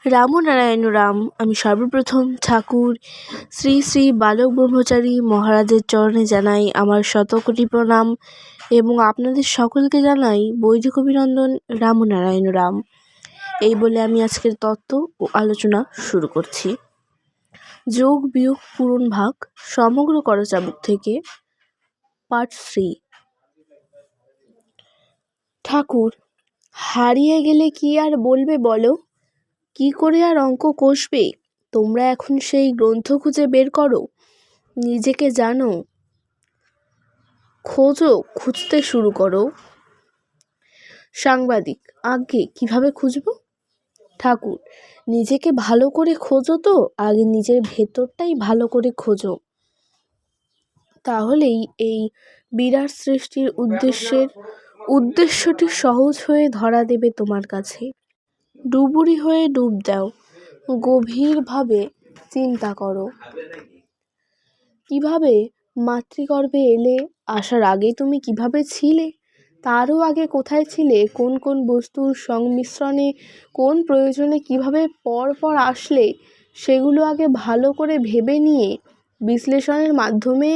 রামনারায়ণ রাম। আমি সর্বপ্রথম ঠাকুর শ্রী শ্রী বালক ব্রহ্মচারী মহারাজের চরণে জানাই আমার শতকোটি প্রণাম এবং আপনাদের সকলকে জানাই বৈদিক অভিনন্দন। রামনারায়ণ রাম। এই বলে আমি আজকের তত্ত্ব ও আলোচনা শুরু করছি। যোগ বিয়োগ পূরণ ভাগ সমগ্র করচাবুক থেকে পার্ট 3। ঠাকুর: হারিয়ে গেলে কি আর বলবে বলো, কি করে আর অঙ্ক কষবে? তোমরা এখন সেই গ্রন্থ খুঁজে বের করো, নিজেকে জানো, খোঁজো, খুঁজতে শুরু করো। সাংবাদিক: আগে কিভাবে খুঁজবো? ঠাকুর: নিজেকে ভালো করে খোঁজো তো, আগে নিজের ভেতরটাই ভালো করে খোঁজো, তাহলেই এই বিরাট সৃষ্টির উদ্দেশ্যটি সহজ হয়ে ধরা দেবে তোমার কাছে। ডুবুরি হয়ে ডুব দাও, গভীরভাবে চিন্তা করো। কিভাবে মাতৃগর্ভে এলে? আসার আগে তুমি কিভাবে ছিলে? তারও আগে কোথায় ছিলে? কোন কোন বস্তুর সংমিশ্রণে, কোন প্রয়োজনে কিভাবে পর পর আসলে, সেগুলো আগে ভালো করে ভেবে নিয়ে বিশ্লেষণের মাধ্যমে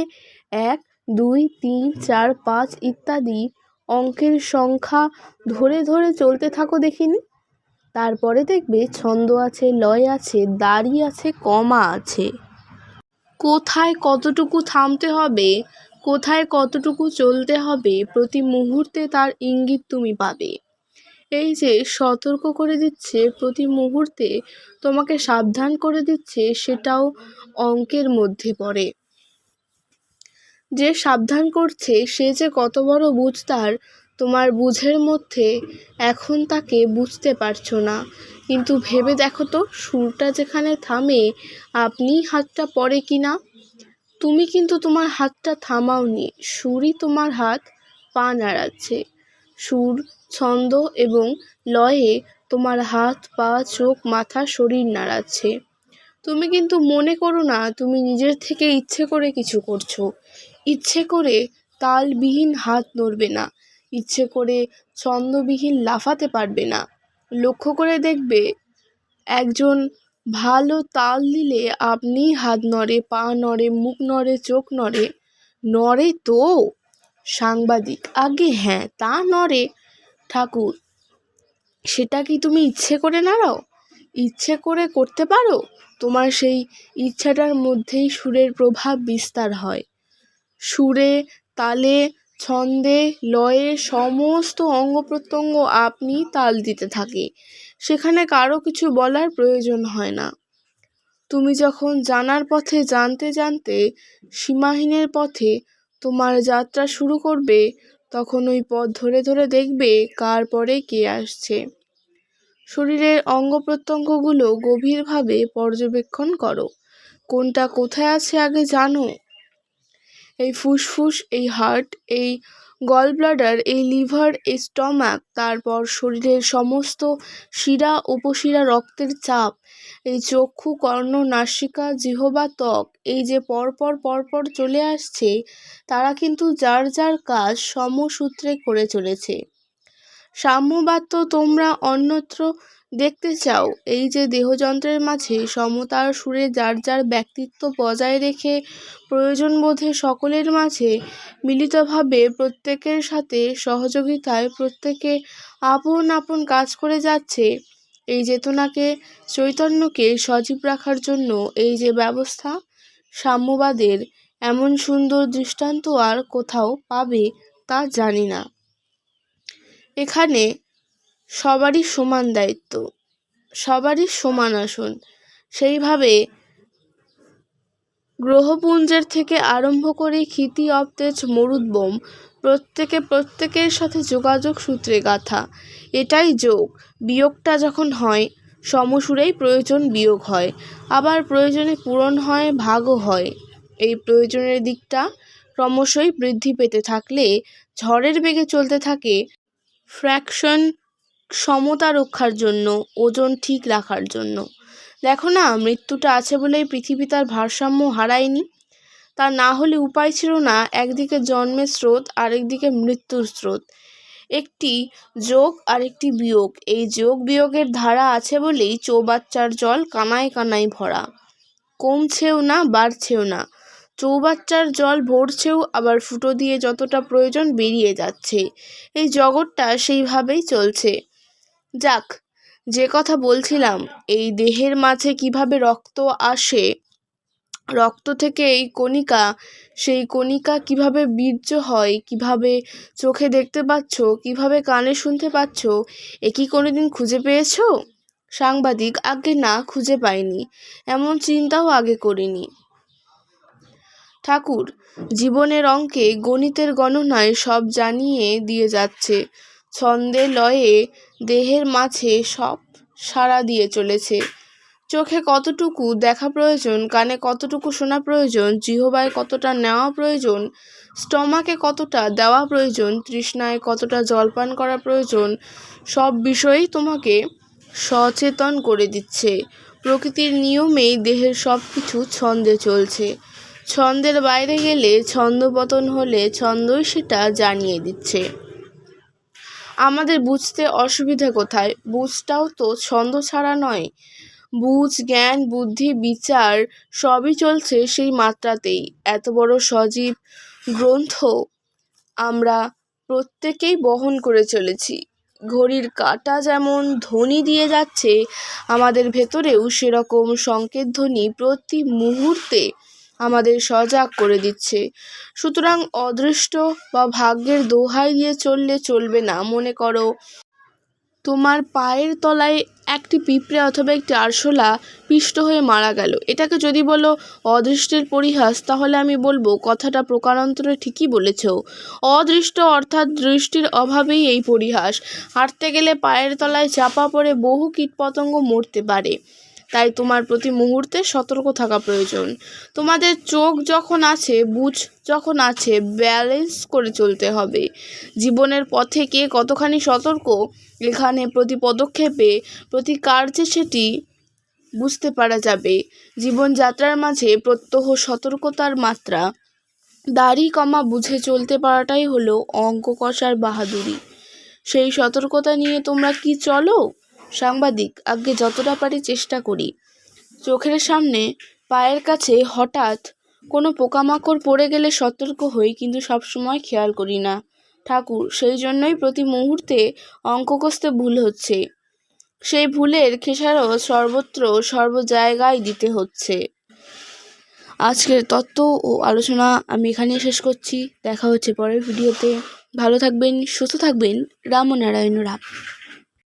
1, 2, 3, 4, 5 ইত্যাদি অঙ্কের সংখ্যা ধরে ধরে চলতে থাকো দেখিনি। তারপরে দেখবে ছন্দ আছে, লয় আছে, দাড়ি আছে, কমা আছে। কোথায় কতটুকু থামতে হবে, কোথায় কতটুকু চলতে হবে, প্রতি মুহূর্তে তার ইঙ্গিত তুমি পাবে। এই যে সতর্ক করে দিচ্ছে, প্রতি মুহূর্তে তোমাকে সাবধান করে দিচ্ছে, সেটাও অঙ্কের মধ্যে পড়ে। যে সাবধান করছে সে যে কত বড় বুঝতার, তোমার বুঝের মধ্যে এখন তাকে বুঝতে পারছো না। কিন্তু ভেবে দেখো তো, সুরটা যেখানে থামে আপনি হাতটা পড়ে কি না? তুমি কিন্তু তোমার হাতটা থামাওনি, সুরই তোমার হাত পা নাড়াচ্ছে। সুর, ছন্দ এবং লয়ে তোমার হাত পা চোখ মাথা শরীর নাড়াচ্ছে। তুমি কিন্তু মনে করো না তুমি নিজের থেকে ইচ্ছে করে কিছু করছো। ইচ্ছে করে তালবিহীন হাত নড়বে না, ইচ্ছে করে ছন্দবিহীন লাফাতে পারবে না। লক্ষ্য করে দেখবে, একজন ভালো তাল দিলে আপনি হাত নড়ে, পা নড়ে, মুখ নড়ে, চোখ নড়ে। নড়ে তো? সাংবাদিক: আগে হ্যাঁ, তা নড়ে। ঠাকুর: সেটা কি তুমি ইচ্ছে করে নাড়াও? ইচ্ছে করে করতে পারো? তোমার সেই ইচ্ছাটার মধ্যেই সুরের প্রভাব বিস্তার হয়। সুরে, তালে, ছন্দে, লয়ে সমস্ত অঙ্গ প্রত্যঙ্গ আপনি তাল দিতে থাকে, সেখানে কারো কিছু বলার প্রয়োজন হয় না। তুমি যখন জানার পথে জানতে জানতে সীমাহীনের পথে তোমার যাত্রা শুরু করবে, তখন ওই পথ ধরে ধরে দেখবে কার পরে কে আসছে। শরীরের অঙ্গ প্রত্যঙ্গগুলো গভীরভাবে পর্যবেক্ষণ করো, কোনটা কোথায় আছে আগে জানো। এই ফুসফুস, এই হার্ট, এই গলব্লাডার, এই লিভার, এই স্টমাক, তারপর শরীরের সমস্ত শিরা উপশিরা, রক্তের চাপ, এই চক্ষু, কর্ণ, নাসিকা, জিহ্বা, ত্বক, এই যে পরপর পরপর চলে আসছে, তারা কিন্তু যার যার কাজ সমসূত্রে করে চলেছে। সাম্যবাদ তো তোমরা অন্যত্র দেখতে চাও। এই যে দেহযন্ত্রের মাঝে সমতার সুরে যার যার ব্যক্তিত্ব বজায় রেখে প্রয়োজনবোধে সকলের মাঝে মিলিতভাবে প্রত্যেকের সাথে সহযোগিতায় প্রত্যেকে আপন আপন কাজ করে যাচ্ছে, এই চেতনাকে, চৈতন্যকে সজীব রাখার জন্য এই যে ব্যবস্থা, সাম্যবাদের এমন সুন্দর দৃষ্টান্ত আর কোথাও পাবে তা জানি না। এখানে সবারই সমান দায়িত্ব, সবারই সমান আসন। সেইভাবে গ্রহপুঞ্জের থেকে আরম্ভ করে ক্ষিতি অবতেজ মরুদ্বোম, প্রত্যেকে প্রত্যেকের সাথে যোগাযোগ সূত্রে গাথা। এটাই যোগ। বিয়োগটা যখন হয়, সমসুরেই প্রয়োজন বিয়োগ হয়, আবার প্রয়োজনে পূরণ হয়, ভাগও হয়। এই প্রয়োজনের দিকটা ক্রমশই বৃদ্ধি পেতে থাকলে ঝড়ের বেগে চলতে থাকে ফ্র্যাকশন সমতা রক্ষার জন্য, ওজন ঠিক রাখার জন্য। দেখো না, মৃত্যুটা আছে বলেই পৃথিবী তার ভারসাম্য হারায়নি। তা না হলে উপায় ছিল না একদিকে জন্মের স্রোত, আরেকদিকে মৃত্যুর স্রোত। একটি যোগ আর একটি বিয়োগ, এই যোগ বিয়োগের ধারা আছে বলেই চৌবাচ্চার জল কানায় কানায় ভরা, কমছেও না বাড়ছেও না। চৌবাচ্চার জল ভরছেও আবার ফুটো দিয়ে যতটা প্রয়োজন বেরিয়ে যাচ্ছে। এই জগৎটা সেইভাবেই চলছে। যাক, যে কথা বলছিলাম, এই দেহের মাঝে কিভাবে রক্ত আসে, রক্ত থেকে এই কণিকা, সেই কণিকা কিভাবে বীর্য হয়, কিভাবে চোখে দেখতে পাচ্ছ, কিভাবে কানে শুনতে পাচ্ছ, এ কি কোনোদিন খুঁজে পেয়েছো? সাংবাদিক: আগে না, খুঁজে পাইনি, এমন চিন্তাও আগে করিনি। ঠাকুর: জীবনের অঙ্কে, গণিতের গণনায় সব জানিয়ে দিয়ে যাচ্ছে। ছন্দে লয়ে দেহের মাঝে সব সাড়া দিয়ে চলেছে। চোখে কতটুকু দেখা প্রয়োজন, কানে কতটুকু শোনা প্রয়োজন, জিহ্বায় কতটা নেওয়া প্রয়োজন, স্টমাকে কতটা দেওয়া প্রয়োজন, তৃষ্ণায় কতটা জলপান করা প্রয়োজন, সব বিষয়েই তোমাকে সচেতন করে দিচ্ছে। প্রকৃতির নিয়মেই দেহের সব কিছু ছন্দে চলছে। ছন্দের বাইরে গেলে, ছন্দপতন হলে ছন্দই সেটা জানিয়ে দিচ্ছে। আমাদের বুঝতে অসুবিধা কোথায়? বুঝটাও তো ছন্দ ছাড়া নয়। বুঝ, জ্ঞান, বুদ্ধি, বিচার সবই চলছে সেই মাত্রাতেই। এত বড় সজীব গ্রন্থ আমরা প্রত্যেকেই বহন করে চলেছি। ঘড়ির কাঁটা যেমন ধ্বনি দিয়ে যাচ্ছে, আমাদের ভেতরেও সেরকম সংকেত ধ্বনি প্রতি মুহূর্তে আমাদের সজাগ করে দিচ্ছে। সুতরাং অদৃষ্ট বা ভাগ্যের দোহাই দিয়ে চললে চলবে না। মনে করো, তোমার পায়ের তলায় একটি পিঁপড়ে অথবা একটি আরশোলা পিষ্ট হয়ে মারা গেল। এটাকে যদি বলো অদৃষ্টের পরিহাস, তাহলে আমি বলবো কথাটা প্রকারান্তরে ঠিকই বলেছ। অদৃষ্ট অর্থাৎ দৃষ্টির অভাবেই এই পরিহাস। হাঁটতে গেলে পায়ের তলায় চাপা পড়ে বহু কীটপতঙ্গ মরতে পারে। তাই তোমার প্রতি মুহূর্তে সতর্ক থাকা প্রয়োজন। তোমাদের চোখ যখন আছে, বুঝ যখন আছে, ব্যালেন্স করে চলতে হবে। জীবনের পথে কে কতখানি সতর্ক, এখানে প্রতি পদক্ষেপে, প্রতি কার্যে সেটি বুঝতে পারা যাবে। জীবনযাত্রার মাঝে প্রত্যহ সতর্কতার মাত্রা, দাড়ি কমা বুঝে চলতে পারাটাই হলো অঙ্ক কষার বাহাদুরি। সেই সতর্কতা নিয়ে তোমরা কি চলো? সাংবাদিক: আগে যতটা পারি চেষ্টা করি। চোখের সামনে, পায়ের কাছে হঠাৎ কোনো পোকামাকড় পড়ে গেলে সতর্ক হই, কিন্তু সবসময় খেয়াল করি না। ঠাকুর: সেই জন্যই প্রতি মুহূর্তে অঙ্ক কষতে ভুল হচ্ছে। সেই ভুলের খেসারত সর্বত্র সর্ব জায়গায় দিতে হচ্ছে। আজকের তত্ত্ব ও আলোচনা আমি এখানেই শেষ করছি। দেখা হচ্ছে পরের ভিডিওতে। ভালো থাকবেন, সুস্থ থাকবেন। রাম ও নারায়ণ রাম।